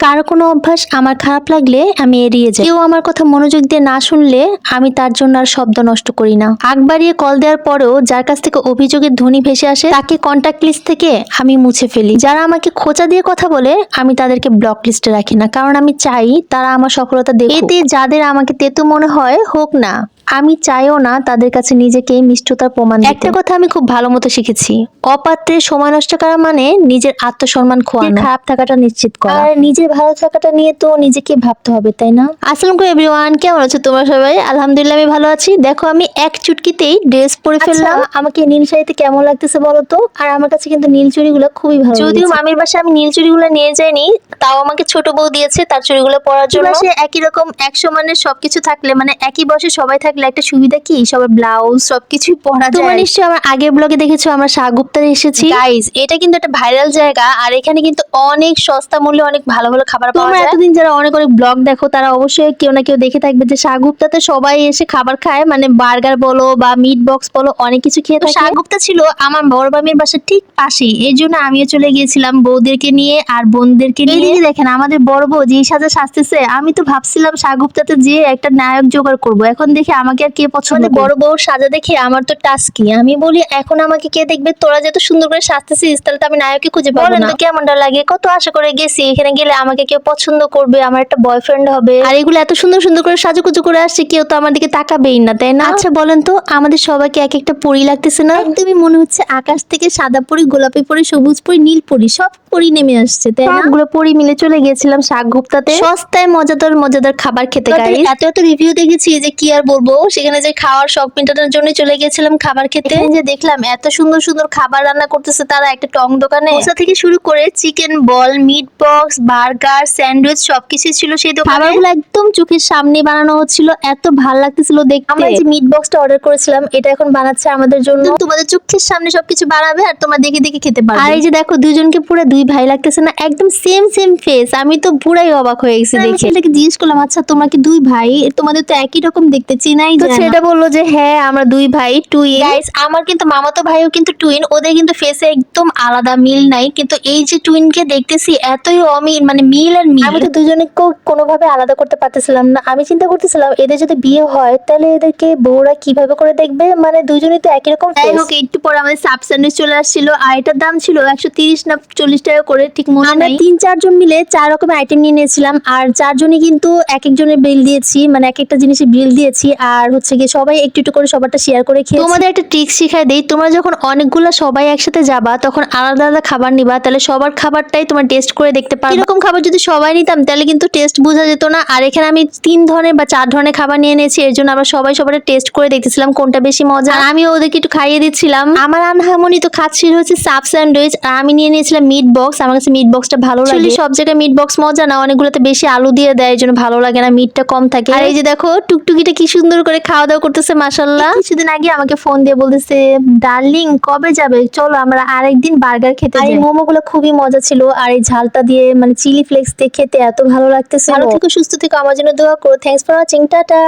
কারো কোনো অভ্যাস আমার খারাপ লাগলে আমি এড়িয়ে যাই। কেউ আমার কথা মনোযোগ দিয়ে না শুনলে আমি তার জন্য আর শব্দ নষ্ট করি না। আগ বাড়িয়ে কল দেওয়ার পরেও যার কাছ থেকে অভিযোগের ধ্বনি ভেসে আসে তাকে কন্ট্যাক্ট লিস্ট থেকে আমি মুছে ফেলি। যারা আমাকে খোঁচা দিয়ে কথা বলে আমি তাদেরকে ব্লক লিস্টে রাখি না, কারণ আমি চাই তারা আমার সফলতা দেখুক। এতে যাদের আমাকে তেতো মনে হয় হোক না, আমি চাইও না তাদের কাছে নিজেকে মিষ্টতার প্রমাণ দিতে। একটা কথা আমি খুব ভালো মতো শিখেছি, অপাত্রে সময় নষ্ট করা মানে নিজের আত্মসম্মান খোয়ানো, খারাপ থাকাটা নিশ্চিত করা। আর নিজের ভালো থাকাটা নিয়ে তো নিজেকে ভাবতে হবে, তাই না? আসসালামু আলাইকুম এভরিওয়ান, কেমন আছো তোমরা সবাই? আলহামদুলিল্লাহ আমি ভালো আছি। দেখো আমি এক চুটকিতেই ড্রেস পরে ফেললাম। আমাকে নীল শাড়িতে কেমন লাগতেছে বলো তো? আর আমার কাছে কিন্তু নীল চুড়িগুলো খুবই ভালো লাগে। যদিও মামির বাসায় আমি নীল চুড়িগুলো নিয়ে যাইনি, তাও আমাকে ছোট বউ দিয়েছে তার চুড়িগুলো পরার জন্য। সে একই রকম একশো মানের সবকিছু থাকলে, মানে একই বয়সে সবাই থাকলে একটা সুবিধা কি, সবার ব্লাউজ সবকিছুই পরা যায়। তোমরা নিশ্চয়ই আমার আগের ব্লগে দেখেছো আমরা শাহগুপ্তারে এসেছি। গাইস, এটা কিন্তু একটা ভাইরাল জায়গা, আর এখানে কিন্তু অনেক সস্তা মূল্যে অনেক ভালো ভালো খাবার পাওয়া যায়। তোমরা এতদিন যারা অনেক অনেক ব্লগ দেখো তারা অবশ্যই কেউ না কেউ দেখে থাকবে যে শাহগুপ্তাতে সবাই এসে খাবার খায়, মানে বার্গার বলো বা মিট বক্স বলো অনেক কিছু খেয়ে থাকে। শাহগুপ্তা ছিল আমার বড় মামির বাসার ঠিক পাশেই, এই জন্য আমিও চলে গিয়েছিলাম বউদেরকে নিয়ে আর বোনদেরকে নিয়ে। এইদিকে দেখেন আমাদের বড় বউ যে সাজা সাজতেছে, আমি তো ভাবছিলাম শাহগুপ্তাতে যে একটা নায়ক জোগাড় করবো, এখন দেখে আমাকে আর কে পছন্দ। বড় বউর সাজা দেখে আমার তো টাস্কি, আমি বলি এখন আমাকে কে দেখবে? তোরা যত সুন্দর করে সাজতেছিস তাহলে তো আমি নায়ককে খুঁজে পাবো না। কেমনটা লাগে? কত আশা করে গেছি, এখানে গেলে আমাকে কেউ পছন্দ করবে, আমার একটা বয়ফ্রেন্ড হবে, আর এগুলো এত সুন্দর সুন্দর করে সাজুগুজু করে আসছে, কেউ তো আমার দিকে তাকাবেই না, তাই না? আচ্ছা বলেন তো, আমাদের সবাইকে এক একটা পরি লাগতেছে না? একদমই মনে হচ্ছে আকাশ থেকে সাদা পরি, গোলাপি পরি, সবুজ পরি, নীল পরি, সব পরি নেমে আসছে, তাই না? সবগুলো পরি মিলে চলে গিয়েছিলাম শাহগুপ্তাতে সস্তায় মজাদার মজাদার খাবার খেতে। গাইস, এত এত রিভিউ দেখেছি যে কি আর বলবো, সেখানে যে খাওয়ার শখ মেটানোর জন্য চলে গেছিলাম খাবার খেতে। যে দেখলাম এত সুন্দর সুন্দর খাবার রান্না করতেছে তারা একটা টং দোকানে। ওসা থেকে শুরু করে চিকেন বল, মিট বক্স, বার্গার, স্যান্ডউইচ সবকিছু ছিল সেই দোকানে। খাবারগুলো একদম চোখের সামনে বানানো হচ্ছিল, এত ভালো লাগতেছিল দেখতে। আমরা যে মিট বক্সটা অর্ডার করেছিলাম এটা এখন বানাচ্ছে আমাদের জন্য। তোমাদের চোখের সামনে সবকিছু বানাবে আর তোমরা দেখে দেখে খেতে পারবে। আর এই যে দেখো দুজনকে পুরো দুই ভাই লাগতেছে না, একদম সেম সেম ফেস। আমি তো পুরাই অবাক হয়ে গেছি দেখে। এটাকে জিজ্ঞেস করলাম, আচ্ছা তোমরা কি দুই ভাই? তোমাদের তো একই রকম দেখতে, চেনাই যায় না। সেটা বললো যে হ্যাঁ আমরা দুই ভাই টুইন। গাইস, আমার কিন্তু মামাতো ভাইও কিন্তু টুইন, ওদের কিন্তু ফেসে একদম আলাদা, মিল নাই। কিন্তু এই যে টুইনকে দেখতেছি এতই অমিল, মানে মিল আর মিল। আমি তো দুজনকে কোনোভাবে আলাদা করতে পারতেছিলাম না। আমি চিন্তা করতেছিলাম এদের যদি বিয়ে হয় তাহলে এদেরকে বউরা কিভাবে করে দেখবে, মানে দুজনেই তো একই রকম। যাই হোক, একটু পরে আমাদের সাব স্যান্ডউইচ চলে আসছিল, আর এটার দাম ছিল 130 না 40 টাকা করে, ঠিক মনে নাই। 3-4 জন মিলে 4 রকমের আইটেম নিয়ে নিয়েছিলাম, আর 4 জনই কিন্তু এক একজনের বিল দিয়েছি, মানে এক একটা জিনিসের বিল দিয়েছি। আর হচ্ছে গিয়ে সবাই একটু একটু করে সবারটা শেয়ার করে খেয়েছি। তোমাদের একটা ট্রিক শিখাই দেই, তোমরা যখন অনেকগুলা সবাই একসাথে যাবা তখন আলাদা আলাদা খাবার নিবা, তাহলে সবার খাবারটাই তোমার টেস্ট করে দেখতে পারবে। এরকম খাবার যদি সবাই নিতাম তাহলে কিন্তু টেস্ট বোঝা যেত না। আর এখানে আমি 3 ধরনের বা 4 ধরনের খাবার নিয়ে নিয়েছি, এর জন্য আমরা সবাই সবার টেস্ট করে দেখতেছিলাম কোনটা বেশি মজা। আর আমি ওদেরকে একটু খাইয়ে দিচ্ছিলাম। আমার আনহামনি তো খাচ্ছিল হচ্ছে সাব স্যান্ডউইচ, আর আমি নিয়ে নিয়েছিলাম মিট বক্স। আমার কাছে মিট বক্সটা ভালো লাগে। সব জায়গায় মিট বক্স মজা না, অনেকগুলোতে বেশি আলু দিয়ে দেয়, এই জন্য ভালো লাগে না, মিটটা কম থাকে। আর এই যে দেখো টুকটুকিটা কি সুন্দর করে খাওয়া দাওয়া করতেছে, মাশাআল্লাহ। কিছুদিন আগে আমাকে ফোন দিয়ে বলতেছে, ডার্লিং কবে যাবে, চলো আমরা আরেকদিন বার্গার খেতে যাই। এই মোমোগুলো খুবই মজা ছিল, আর এই ঝালটা দিয়ে মানে চিলি ফ্লেক্স দিয়ে খেতে এত ভালো লাগতেছে। ভালো থেকো, সুস্থ থেকো, আমার জন্য দোয়া করো। Thanks for watching, tata.